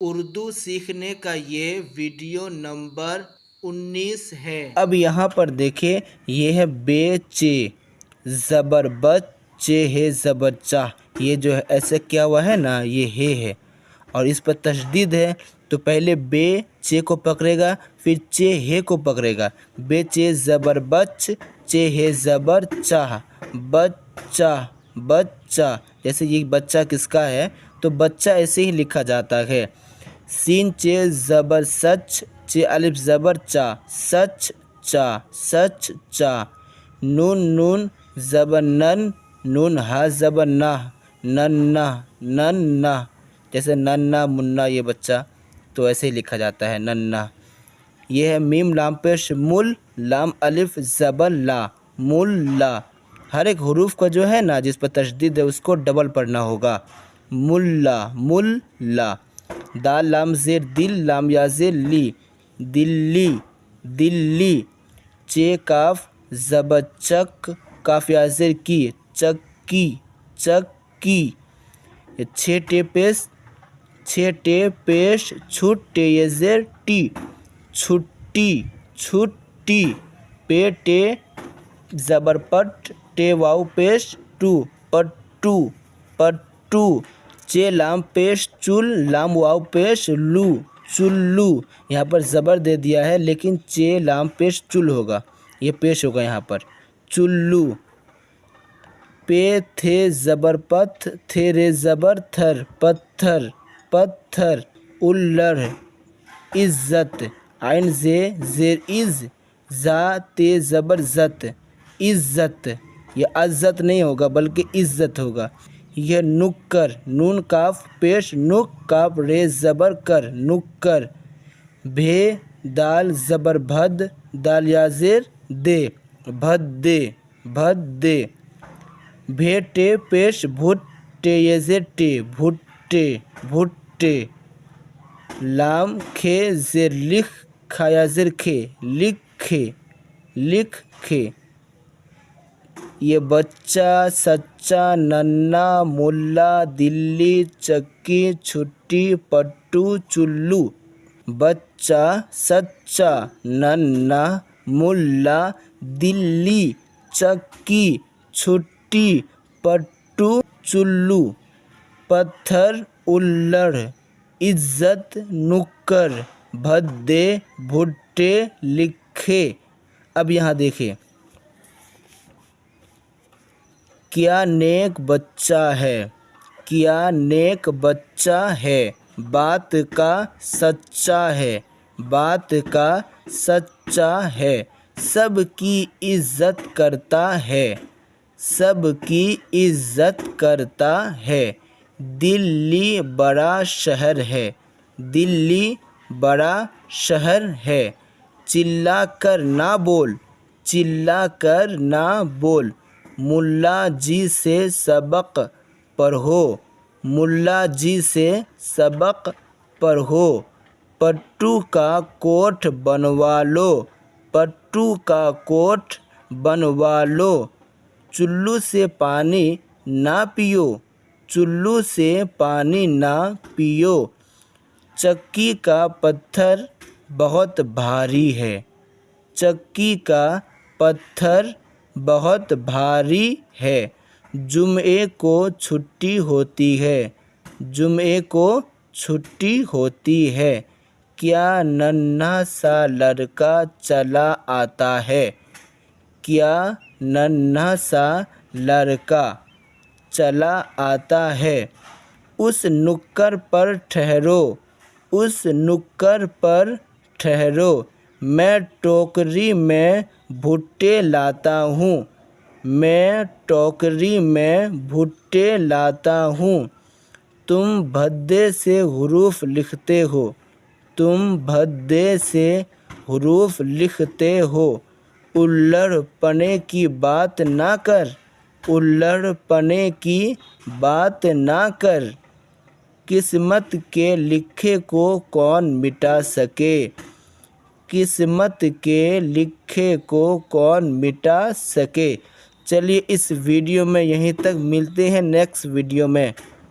اردو سیکھنے کا یہ ویڈیو نمبر 19 ہے۔ اب یہاں پر دیکھیں، یہ ہے بے چے زبر بچ، چے ہے زبر چاہ۔ یہ جو ہے ایسے کیا ہوا ہے نا، یہ ہے اور اس پر تشدید ہے، تو پہلے بے چے کو پکڑے گا، پھر چے ہے کو پکڑے گا۔ بے چے زبر بچ، چے ہے زبر چاہ، بچہ بچہ۔ جیسے یہ بچہ کس کا ہے، تو بچہ ایسے ہی لکھا جاتا ہے۔ سین چے زبر سچ، چے الف زبر چا، سچ چا، سچ چا۔ نون نون زبر نن، نون ہا زبر نہ، ننہ ننہ۔ جیسے ننہ منا یہ بچہ، تو ایسے ہی لکھا جاتا ہے ننہ۔ یہ ہے میم لام پیش مل، لام الف زبر لا، ملا۔ ہر ایک حروف کا جو ہے نا جس پر تشدید ہے اس کو ڈبل پڑھنا ہوگا، ملا ملا۔ دال لام زیر دل، لام یا زیر لی، دلی دلی۔ چے کاف زبر چک، کاف یا زیر کی، چکی چکی۔ چھ ٹے پیش، چھ ٹے پیش چھٹ، ٹے یا زیر ٹی، چھٹی چھٹی۔ پے ٹے زبر پٹ، ٹے واو پیش ٹو، پٹو پٹو۔ چے لام پیش چل، لام واو پیش لو، چلو۔ یہاں پر زبر دے دیا ہے لیکن چے لام پیش چل ہوگا، یہ پیش ہوگا یہاں پر، چلو۔ پے تھے زبر پتھ، تھے رے زبر تھر، پتھر پتھر۔ الڑ عزت، عین زے زیر از، زا تے زبر زت، عزت۔ یہ عزت نہیں ہوگا بلکہ عزت ہوگا۔ یہ نکر، نون کاف پیش نک، کاف رے زبر کر، نکر۔ بھے دال زبر بھد، دال یا زیر دے، بھدے بھدے۔ بھے ٹے پیش بھٹ، ٹے یا زیر ٹے، بھٹے بھٹے۔ لام کھے زیر لکھ، کھا یا زیر کھے، لکھے لکھے۔ یہ بچہ سچا، ننھا، ملا، دلی، چکی، چھٹی، پٹو، چلو۔ بچہ سچا، ننھا، ملا، دلی، چکی، چھٹی، پٹو، چلو۔ پتھر الڑ، عزت نکر، بھدے بھٹے، لکھے۔ اب یہاں دیکھیں، کیا نیک بچہ ہے، کیا نیک بچہ ہے، بات کا سچا ہے، بات کا سچا ہے۔ سب کی عزت کرتا ہے، سب کی عزت کرتا ہے۔ دلی بڑا شہر ہے، دلی بڑا شہر ہے۔ چلا کر نہ بول، چلا کر نہ بول۔ ملا جی سے سبق پڑھو، ملا جی سے سبق پڑھو۔ پٹو کا کوٹ بنوا لو، پٹو کا کوٹ بنوا لو۔ چلو سے پانی نہ پیو، چلو سے پانی نہ پیو۔ چکی کا پتھر بہت بھاری ہے، چکی کا پتھر بہت بھاری ہے۔ جمعے کو چھٹی ہوتی ہے، جمعے کو چھٹی ہوتی ہے۔ کیا ننھا سا لڑکا چلا آتا ہے، کیا ننھا سا لڑکا چلا آتا ہے۔ اس نکر پر ٹھہرو، اس نکر پر ٹھہرو۔ میں ٹوکری میں بھٹے لاتا ہوں، میں ٹوکری میں بھٹے لاتا ہوں۔ تم بھدے سے حروف لکھتے ہو، تم بھدے سے حروف لکھتے ہو۔ الڑ پنے کی بات نہ کر، الڑ پنے کی بات نہ کر۔ قسمت کے لکھے کو کون مٹا سکے، قسمت کے لکھے کو کون مٹا سکے۔ چلیے اس ویڈیو میں یہیں تک، ملتے ہیں نیکسٹ ویڈیو میں۔